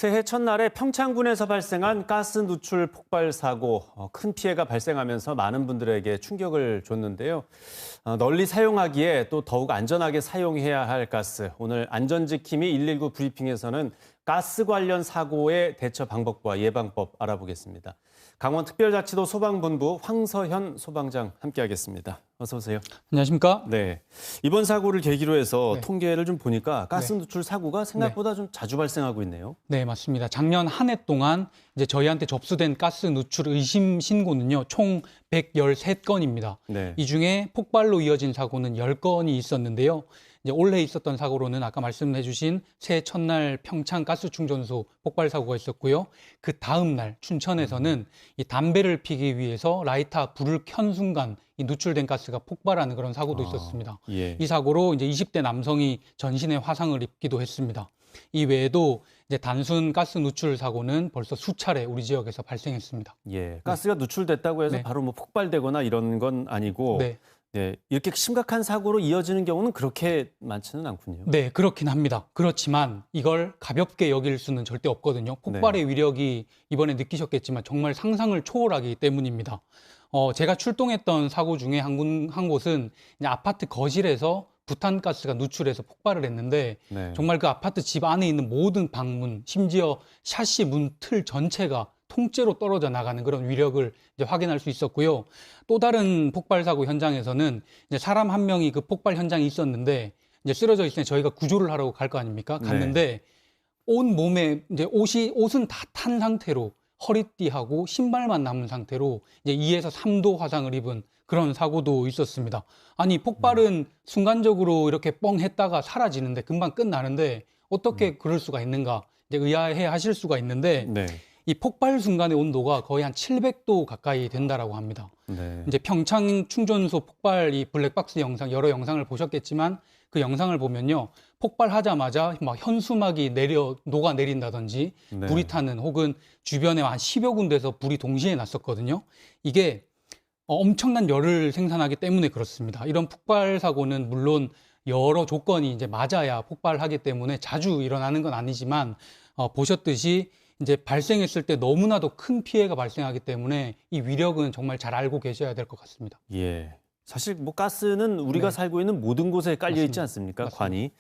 새해 첫날에 평창군에서 발생한 가스 누출 폭발 사고, 큰 피해가 발생하면서 많은 분들에게 충격을 줬는데요. 널리 사용하기에 또 더욱 안전하게 사용해야 할 가스. 오늘 안전지킴이 119 브리핑에서는 가스 관련 사고의 대처 방법과 예방법 알아보겠습니다. 강원특별자치도 소방본부 황서현 소방장 함께하겠습니다. 어서 오세요. 안녕하십니까? 네. 이번 사고를 계기로 해서 네. 통계를 좀 보니까 가스 누출 사고가 생각보다 좀 자주 발생하고 있네요. 네, 맞습니다. 작년 한 해 동안 이제 저희한테 접수된 가스 누출 의심 신고는요, 총 113건입니다. 네. 이 중에 폭발로 이어진 사고는 10건이 있었는데요. 이제 올해 있었던 사고로는 아까 말씀해 주신 새해 첫날 평창 가스 충전소 폭발 사고가 있었고요. 그 다음 날 춘천에서는 이 담배를 피기 위해서 라이터 불을 켠 순간 이 누출된 가스가 폭발하는 그런 사고도 있었습니다. 예. 이 사고로 이제 20대 남성이 전신에 화상을 입기도 했습니다. 이 외에도 이제 단순 가스 누출 사고는 벌써 수차례 우리 지역에서 발생했습니다. 예. 가스가 누출됐다고 해서 네. 바로 뭐 폭발되거나 이런 건 아니고 네. 예, 이렇게 심각한 사고로 이어지는 경우는 그렇게 많지는 않군요. 네, 그렇긴 합니다. 그렇지만 이걸 가볍게 여길 수는 절대 없거든요. 폭발의 위력이 이번에 느끼셨겠지만 정말 상상을 초월하기 때문입니다. 제가 출동했던 사고 중에 한 곳은 이제 아파트 거실에서 부탄가스가 누출해서 폭발을 했는데 네. 정말 그 아파트 집 안에 있는 모든 방문, 심지어 샤시 문 틀 전체가 통째로 떨어져 나가는 그런 위력을 이제 확인할 수 있었고요. 또 다른 폭발 사고 현장에서는 이제 사람 한 명이 그 폭발 현장에 있었는데 이제 쓰러져 있으니 저희가 구조를 하라고 갈 거 아닙니까? 갔는데 온 몸에 이제 옷은 다 탄 상태로 허리띠하고 신발만 남은 상태로 이제 2에서 3도 화상을 입은 그런 사고도 있었습니다. 아니, 폭발은 순간적으로 이렇게 뻥 했다가 사라지는데 금방 끝나는데 어떻게 그럴 수가 있는가? 이제 의아해 하실 수가 있는데 네. 이 폭발 순간의 온도가 거의 한 700도 가까이 된다라고 합니다. 네. 이제 평창 충전소 폭발 이 블랙박스 영상, 여러 영상을 보셨겠지만 그 영상을 보면요. 폭발하자마자 막 현수막이 녹아내린다든지 네. 불이 타는 혹은 주변에 한 10여 군데서 불이 동시에 났었거든요. 이게 엄청난 열을 생산하기 때문에 그렇습니다. 이런 폭발 사고는 물론 여러 조건이 이제 맞아야 폭발하기 때문에 자주 일어나는 건 아니지만 보셨듯이 이제 발생했을 때 너무나도 큰 피해가 발생하기 때문에 이 위력은 정말 잘 알고 계셔야 될 것 같습니다. 예. 사실 뭐 가스는 우리가 네. 살고 있는 모든 곳에 깔려 있지 맞습니다. 않습니까? 맞습니다. 관이.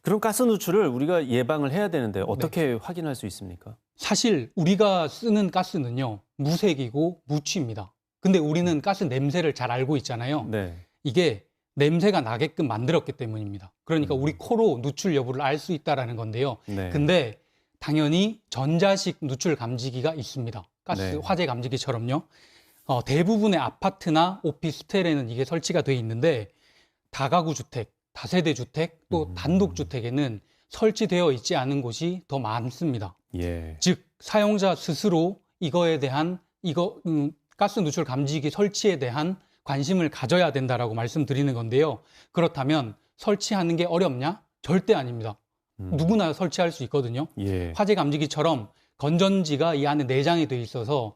그런 가스 누출을 우리가 예방을 해야 되는데 어떻게 확인할 수 있습니까? 사실 우리가 쓰는 가스는요, 무색이고 무취입니다. 근데 우리는 가스 냄새를 잘 알고 있잖아요. 네. 이게 냄새가 나게끔 만들었기 때문입니다. 그러니까 우리 코로 누출 여부를 알 수 있다라는 건데요. 네. 근데 당연히 전자식 누출 감지기가 있습니다. 가스 네. 화재 감지기처럼요. 대부분의 아파트나 오피스텔에는 이게 설치가 돼 있는데 다가구 주택, 다세대 주택, 또 단독 주택에는 설치되어 있지 않은 곳이 더 많습니다. 예. 즉 사용자 스스로 이거에 대한 가스 누출 감지기 설치에 대한 관심을 가져야 된다라고 말씀드리는 건데요. 그렇다면 설치하는 게 어렵냐? 절대 아닙니다. 누구나 설치할 수 있거든요. 예. 화재 감지기처럼 건전지가 이 안에 내장이 돼 있어서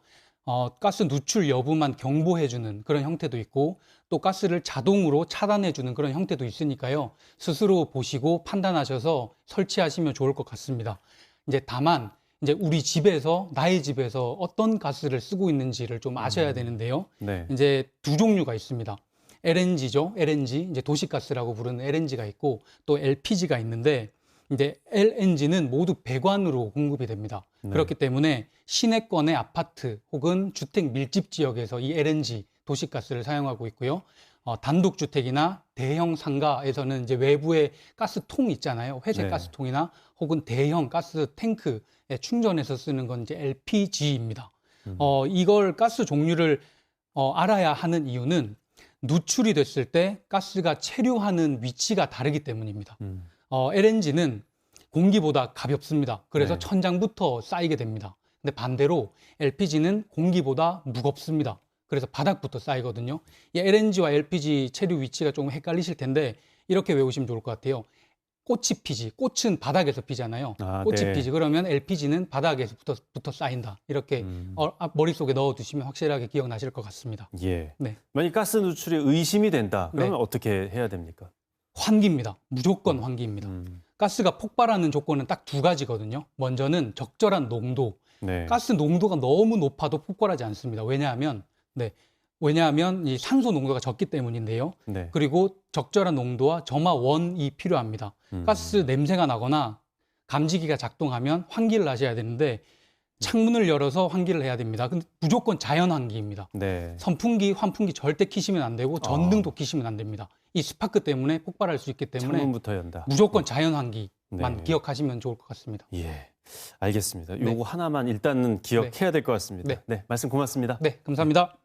가스 누출 여부만 경보해주는 그런 형태도 있고 또 가스를 자동으로 차단해주는 그런 형태도 있으니까요. 스스로 보시고 판단하셔서 설치하시면 좋을 것 같습니다. 이제 다만 이제 우리 집에서 나의 집에서 어떤 가스를 쓰고 있는지를 좀 아셔야 되는데요. 네. 이제 두 종류가 있습니다. LNG죠. LNG 이제 도시가스라고 부르는 LNG가 있고 또 LPG가 있는데 이제 LNG는 모두 배관으로 공급이 됩니다. 네. 그렇기 때문에 시내권의 아파트 혹은 주택 밀집 지역에서 이 LNG 도시가스를 사용하고 있고요. 단독주택이나 대형 상가에서는 이제 외부에 가스통 있잖아요. 회색 네. 가스통이나 혹은 대형 가스 탱크에 충전해서 쓰는 건 이제 LPG입니다. 이걸 가스 종류를 알아야 하는 이유는 누출이 됐을 때 가스가 체류하는 위치가 다르기 때문입니다. LNG는 공기보다 가볍습니다. 그래서 네. 천장부터 쌓이게 됩니다. 근데 반대로 LPG는 공기보다 무겁습니다. 그래서 바닥부터 쌓이거든요. 이 LNG와 LPG 체류 위치가 좀 헷갈리실 텐데 이렇게 외우시면 좋을 것 같아요. 꽃이 피지, 꽃은 바닥에서 피잖아요. 아, 꽃이 네. 피지. 그러면 LPG는 바닥에서부터 쌓인다. 이렇게 머릿속에 넣어두시면 확실하게 기억나실 것 같습니다. 예. 네. 만약 가스 누출에 의심이 된다. 그러면 네. 어떻게 해야 됩니까? 환기입니다. 무조건 환기입니다. 가스가 폭발하는 조건은 딱 두 가지거든요. 먼저는 적절한 농도. 네. 가스 농도가 너무 높아도 폭발하지 않습니다. 왜냐하면 이 산소 농도가 적기 때문인데요. 네. 그리고 적절한 농도와 점화원이 필요합니다. 가스 냄새가 나거나 감지기가 작동하면 환기를 하셔야 되는데 창문을 열어서 환기를 해야 됩니다. 근데 무조건 자연 환기입니다. 네. 선풍기, 환풍기 절대 키시면 안 되고 전등도 키시면 안 됩니다. 이 스파크 때문에 폭발할 수 있기 때문에 창문부터 연다. 무조건 자연 환기만 네. 기억하시면 좋을 것 같습니다. 예. 알겠습니다. 네. 요거 하나만 일단은 기억해야 될 것 같습니다. 네. 네. 말씀 고맙습니다. 네, 감사합니다.